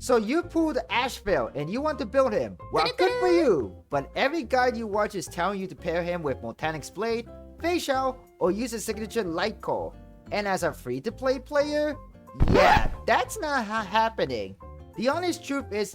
So you pulled Ashveil and you want to build him. Well, good for you. But every guide you watch is telling you to pair him with Moltanic's Blade, Facial, or use his signature Light Core. And as a free-to-play player, yeah, that's not happening. The honest truth is,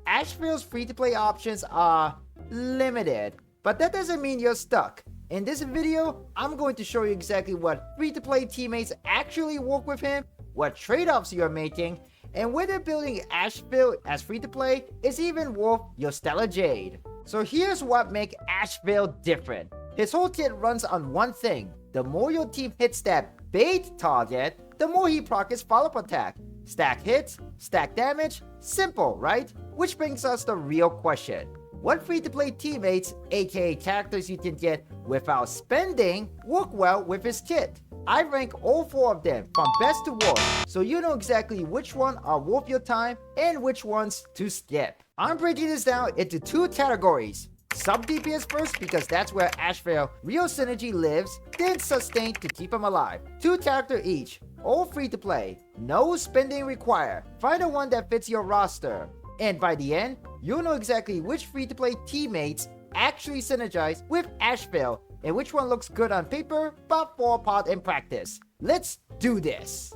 Ashveil's free-to-play options are limited. But that doesn't mean you're stuck. In this video, I'm going to show you exactly what free-to-play teammates actually work with him, what trade-offs you're making, and whether building Ashveil as free-to-play is even worth your Stellar Jade. So here's what makes Ashveil different. His whole kit runs on one thing. The more your team hits that bait target, the more he procs his follow-up attack. Stack hits, stack damage, simple, right? Which brings us the real question. What free-to-play teammates, aka characters you can get without spending, work well with his kit? I rank all 4 of them from best to worst, so you know exactly which one are worth your time and which ones to skip. I'm breaking this down into 2 categories. Sub DPS first because that's where Ashveil real synergy lives, then sustain to keep him alive. 2 characters each, all free to play, no spending required. Find the one that fits your roster. And by the end, you'll know exactly which free-to-play teammates actually synergize with Ashveil and which one looks good on paper but fall apart in practice. Let's do this!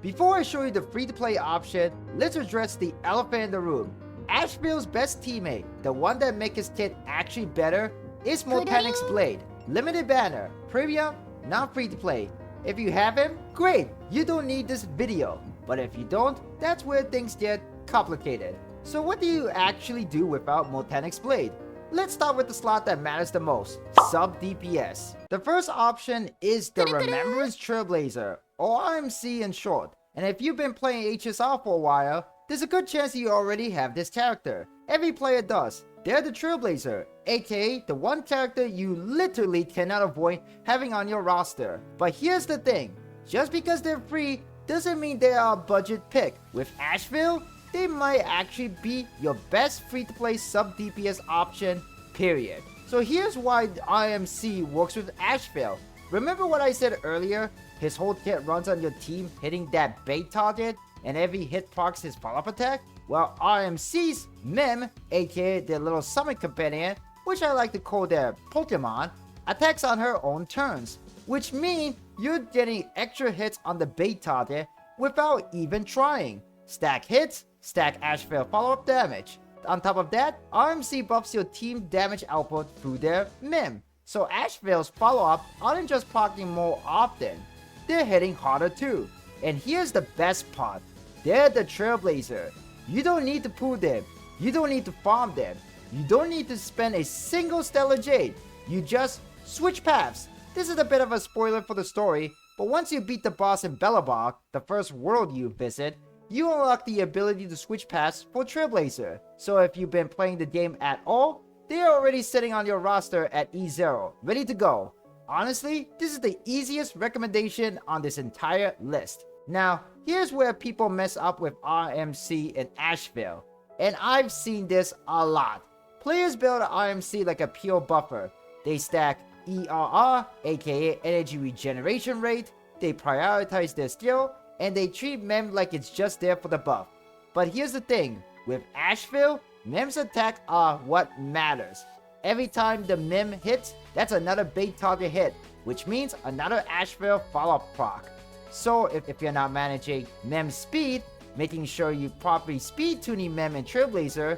Before I show you the free-to-play option, let's address the elephant in the room. Ashveil's best teammate, the one that makes his kit actually better, is Moltanic's Blade. Limited banner, premium, not free-to-play. If you have him, great, you don't need this video. But if you don't, that's where things get complicated. So what do you actually do without Moltanic's Blade? Let's start with the slot that matters the most, sub DPS. The first option is the Remembrance Trailblazer, or RMC in short. And if you've been playing HSR for a while, there's a good chance you already have this character. Every player does. They're the Trailblazer, aka the one character you literally cannot avoid having on your roster. But here's the thing, just because they're free doesn't mean they are a budget pick. With Ashveil, they might actually be your best free-to-play sub-DPS option, period. So here's why IMC works with Ashveil. Remember what I said earlier? His whole kit runs on your team hitting that bait target, and every hit procs his follow-up attack? Well, RMC's Mem, aka their little summon companion, which I like to call their Pokemon, attacks on her own turns, which means you're getting extra hits on the bait target without even trying. Stack hits, stack Ashveil follow-up damage. On top of that, RMC buffs your team damage output through their Mim. So Ashveil's follow-up aren't just proccing more often, they're hitting harder too. And here's the best part, they're the Trailblazer. You don't need to pull them, you don't need to farm them, you don't need to spend a single Stellar Jade, you just switch paths. This is a bit of a spoiler for the story, but once you beat the boss in Belobog, the first world you visit, you unlock the ability to switch paths for Trailblazer. So if you've been playing the game at all, they are already sitting on your roster at E0, ready to go. Honestly, this is the easiest recommendation on this entire list. Now, here's where people mess up with RMC and Ashveil, and I've seen this a lot. Players build RMC like a pure buffer. They stack ERR, aka energy regeneration rate, they prioritize their skill, and they treat Mem like it's just there for the buff. But here's the thing, with Ashveil, Mem's attacks are what matters. Every time the Mem hits, that's another bait target hit, which means another Ashveil follow-up proc. So if you're not managing Mem's speed, making sure you properly speed tuning Mem and Trailblazer,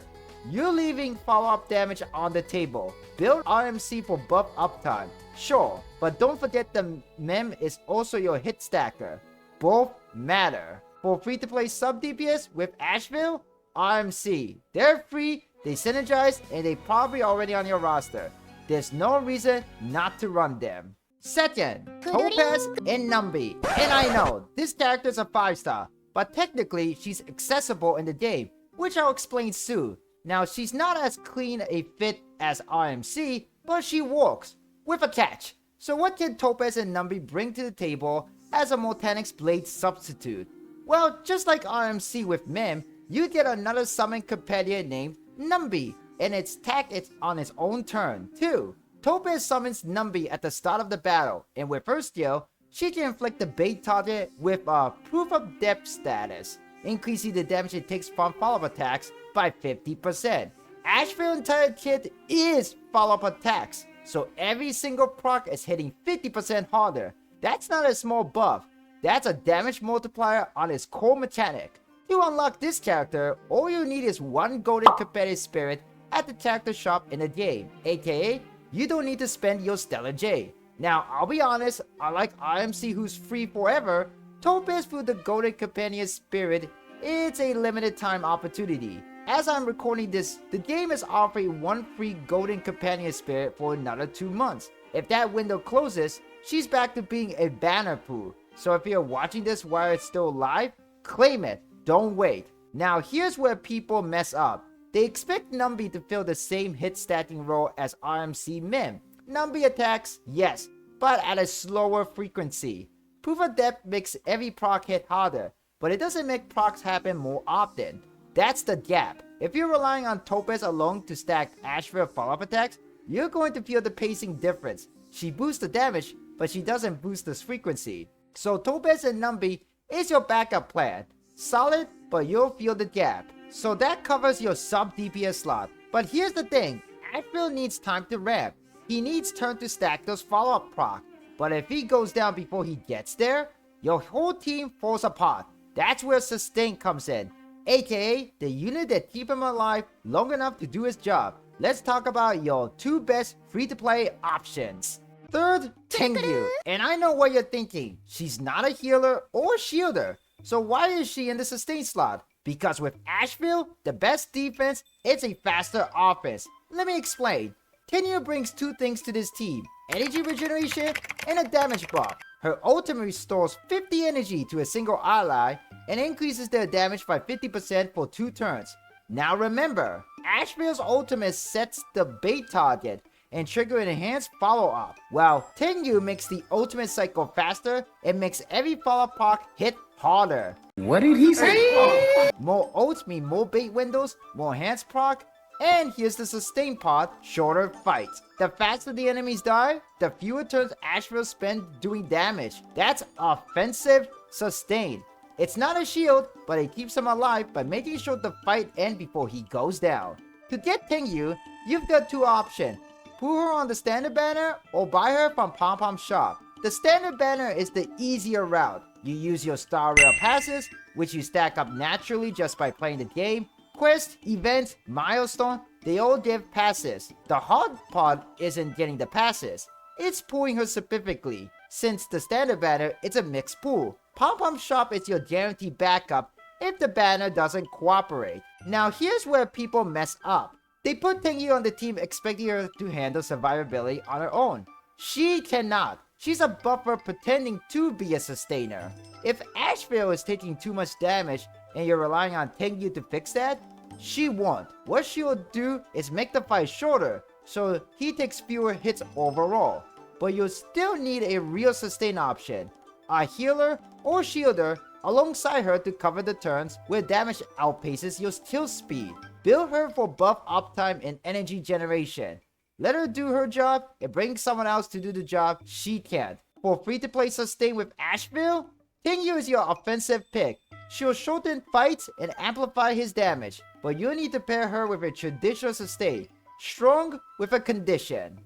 you're leaving follow-up damage on the table. Build RMC for buff uptime, sure, but don't forget the Mem is also your hit stacker. Both matter. For free-to-play sub-DPS with Ashveil, RMC. They're free, they synergize, and they probably already on your roster. There's no reason not to run them. Second, Topaz and Numby. And I know, this character is a 5-star, but technically she's accessible in the game, which I'll explain soon. Now, she's not as clean a fit as RMC, but she works, with a catch. So what can Topaz and Numby bring to the table as a Moltanic's Blade substitute? Well, just like RMC with Mem, you get another summon companion named Numby, and its attack is on its own turn, too. Topaz summons Numby at the start of the battle, and with her skill, she can inflict the bait target with a proof of depth status, increasing the damage it takes from follow-up attacks by 50%. Ashveil's entire kit is follow-up attacks, so every single proc is hitting 50% harder. That's not a small buff, that's a damage multiplier on its core mechanic. To unlock this character, all you need is one golden competitive spirit at the character shop in the game, aka you don't need to spend your Stellar J. Now, I'll be honest, unlike IMC who's free forever, Topaz through the Golden Companion Spirit, it's a limited time opportunity. As I'm recording this, the game is offering one free Golden Companion Spirit for another 2 months. If that window closes, she's back to being a banner pool. So if you're watching this while it's still live, claim it, don't wait. Now here's where people mess up. They expect Numby to fill the same hit stacking role as RMC Mim. Numby attacks, yes, but at a slower frequency. Proof of Depth makes every proc hit harder, but it doesn't make procs happen more often. That's the gap. If you're relying on Topaz alone to stack Ashveil follow-up attacks, you're going to feel the pacing difference. She boosts the damage, but she doesn't boost the frequency. So Topaz and Numby is your backup plan. Solid, but you'll feel the gap. So that covers your sub DPS slot. But here's the thing, Ashveil needs time to ramp. He needs turn to stack those follow-up proc. But if he goes down before he gets there, your whole team falls apart. That's where Sustain comes in, aka the unit that keep him alive long enough to do his job. Let's talk about your 2 best free-to-play options. Third, Tengu. And I know what you're thinking, she's not a healer or shielder. So why is she in the Sustain slot? Because with Ashveil, the best defense, it's a faster offense. Let me explain. Tengu brings 2 things to this team, energy regeneration and a damage buff. Her ultimate restores 50 energy to a single ally and increases their damage by 50% for 2 turns. Now remember, Ashveil's ultimate sets the bait target and trigger an enhanced follow-up, while Tengu makes the ultimate cycle faster and makes every follow-up proc hit harder. What did he say? More ults mean more bait windows, more enhanced proc, and here's the sustain part, shorter fights. The faster the enemies die, the fewer turns Ashveil spend doing damage. That's offensive sustain. It's not a shield, but it keeps him alive by making sure the fight ends before he goes down. To get Tengu, you've got 2 options. Put her on the standard banner or buy her from Pom Pom Shop. The standard banner is the easier route. You use your star rail passes, which you stack up naturally just by playing the game. Quest, events, milestone, they all give passes. The hard part isn't getting the passes, it's pulling her specifically. Since the standard banner is a mixed pool, Pom Pom Shop is your guaranteed backup if the banner doesn't cooperate. Now here's where people mess up. They put Tengu on the team expecting her to handle survivability on her own. She cannot. She's a buffer pretending to be a sustainer. If Ashveil is taking too much damage and you're relying on Tengu to fix that, she won't. What she'll do is make the fight shorter, so he takes fewer hits overall. But you'll still need a real sustain option, a healer or shielder alongside her to cover the turns where damage outpaces your kill speed. Build her for buff uptime and energy generation. Let her do her job and bring someone else to do the job she can't. For free-to-play sustain with Ashveil, Tengu is your offensive pick. She'll shorten fights and amplify his damage, but you'll need to pair her with a traditional sustain, strong with a condition.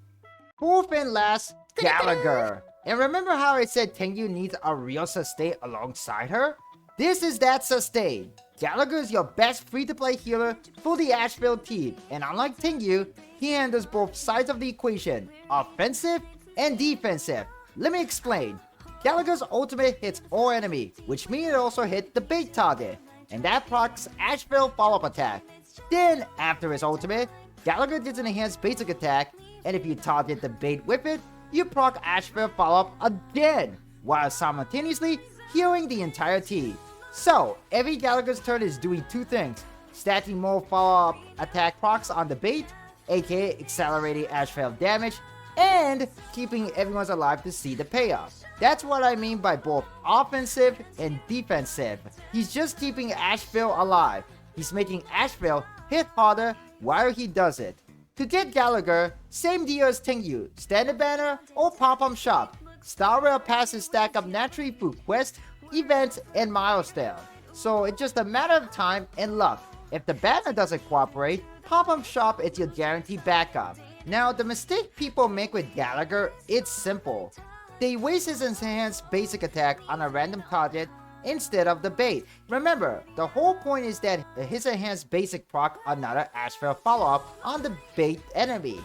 Fourth and last, Gallagher. And remember how I said Tengu needs a real sustain alongside her? This is that sustain. Gallagher is your best free-to-play healer for the Ashveil team, and unlike Tengu, he handles both sides of the equation, offensive and defensive. Let me explain. Gallagher's ultimate hits all enemy, which means it also hits the bait target, and that procs Ashveil follow-up attack. Then, after his ultimate, Gallagher does an enhanced basic attack, and if you target the bait with it, you proc Ashveil follow-up again, while simultaneously healing the entire team. So, every Gallagher's turn is doing 2 things, stacking more follow-up attack procs on the bait, aka accelerating Ashveil damage, and keeping everyone alive to see the payoff. That's what I mean by both offensive and defensive. He's just keeping Ashveil alive. He's making Ashveil hit harder while he does it. To get Gallagher, same deal as Tengu, standard banner or Pom Pom Shop. Star Rail passes stack up naturally through quests, events, and milestones. So it's just a matter of time and luck. If the banner doesn't cooperate, pop-up shop is your guaranteed backup. Now, the mistake people make with Gallagher, it's simple. They waste his enhanced basic attack on a random target instead of the bait. Remember, the whole point is that his enhanced basic proc another Ashveil follow-up on the bait enemy.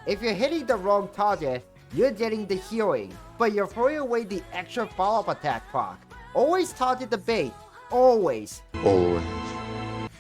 If you're hitting the wrong target, you're getting the healing, but you're throwing away the extra follow-up attack proc. Always target the bait. Always.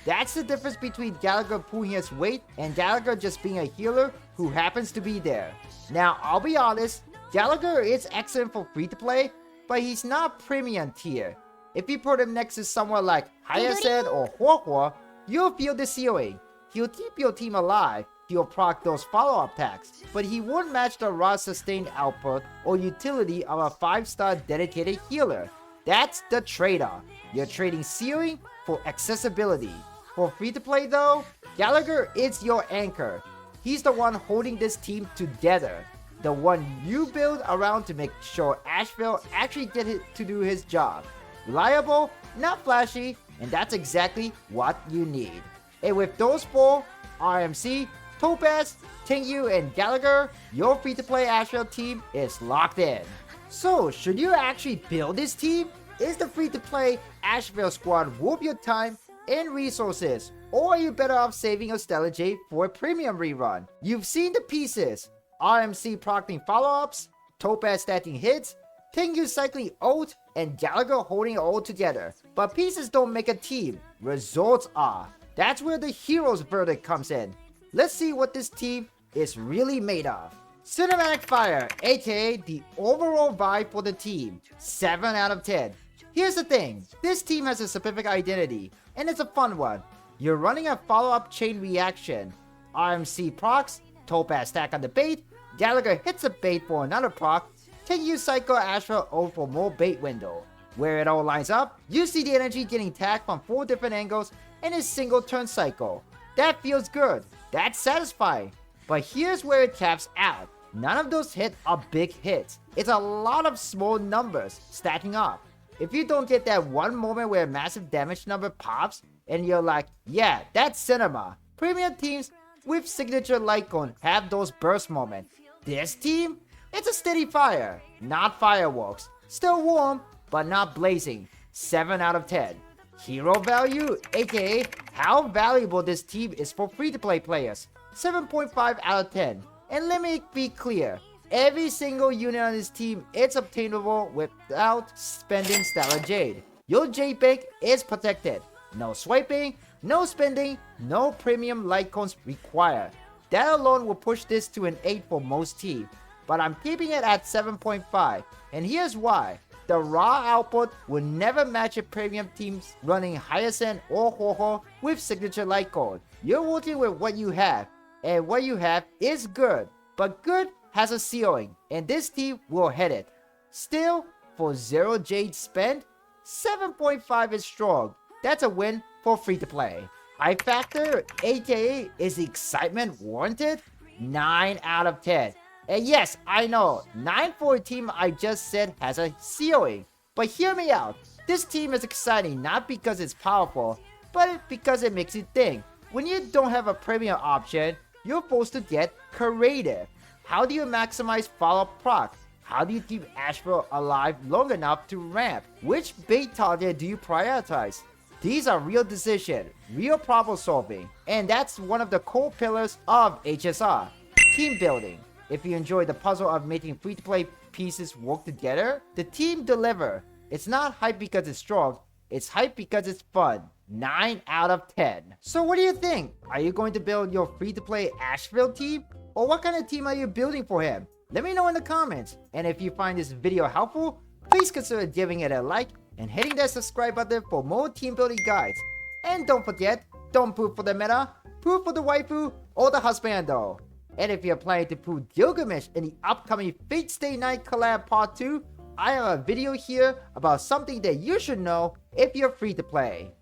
That's the difference between Gallagher pulling his weight and Gallagher just being a healer who happens to be there. Now, I'll be honest, Gallagher is excellent for free-to-play, but he's not premium tier. If you put him next to someone like Hyacinth or HOYO, you'll feel the ceiling. He'll keep your team alive, he'll proc those follow-up attacks, but he won't match the raw sustained output or utility of a 5-star dedicated healer. That's the trade-off. You're trading ceiling for accessibility. For free-to-play though, Gallagher is your anchor. He's the one holding this team together. The one you build around to make sure Ashveil actually gets to do his job. Reliable, not flashy, and that's exactly what you need. And with those four, RMC, Topaz, Tengu, and Gallagher, your free-to-play Ashveil team is locked in. So, should you actually build this team? Is the free-to-play Ashveil squad worth your time and resources? Or are you better off saving your Stellar Jade for a premium rerun? You've seen the pieces. RMC procting follow-ups, Topaz stacking hits, Tengu cycling ult, and Gallagher holding it all together. But pieces don't make a team, results are. That's where the hero's verdict comes in. Let's see what this team is really made of. Cinematic Fire, aka the overall vibe for the team, 7 out of 10. Here's the thing, this team has a specific identity, and it's a fun one. You're running a follow-up chain reaction. RMC procs, Topaz stack on the bait, Gallagher hits a bait for another proc, Tengu cycle Ashveil ult for more bait window. Where it all lines up, you see the energy getting tagged from 4 different angles in a single turn cycle. That feels good, that's satisfying. But here's where it caps out. None of those hits are big hits. It's a lot of small numbers stacking up. If you don't get that one moment where a massive damage number pops and you're like, yeah, that's cinema. Premium teams with signature Litecoin have those burst moments. This team? It's a steady fire, not fireworks. Still warm, but not blazing. 7 out of 10. Hero value, aka how valuable this team is for free-to-play players. 7.5 out of 10. And let me be clear, every single unit on this team is obtainable without spending Stellar Jade. Your Jade Bank is protected. No swiping, no spending, no premium Litecoins required. That alone will push this to an 8 for most teams, but I'm keeping it at 7.5, and here's why. The raw output will never match a premium teams running Hyacinth or HOYO with signature Litecoin. You're working with what you have, and what you have is good, but good has a ceiling, and this team will hit it. Still, for 0 Jade spent, 7.5 is strong. That's a win for free-to-play. Hype factor, aka is the excitement warranted? 9 out of 10. And yes, I know, 9 for a team I just said has a ceiling. But hear me out, this team is exciting not because it's powerful, but because it makes you think. When you don't have a premium option, you're forced to get creative. How do you maximize follow-up proc? How do you keep Ashveil alive long enough to ramp? Which bait target do you prioritize? These are real decisions, real problem solving, and that's one of the core pillars of HSR, team building. If you enjoy the puzzle of making free-to-play pieces work together, the team deliver. It's not hype because it's strong, it's hype because it's fun. 9 out of 10. So what do you think? Are you going to build your free-to-play Ashveil team? Or what kind of team are you building for him? Let me know in the comments. And if you find this video helpful, please consider giving it a like and hitting that subscribe button for more team building guides. And don't forget, don't poop for the meta, poop for the waifu or the husbando. And if you're planning to poop Gilgamesh in the upcoming Fate Stay Night collab part 2, I have a video here about something that you should know if you're free to play.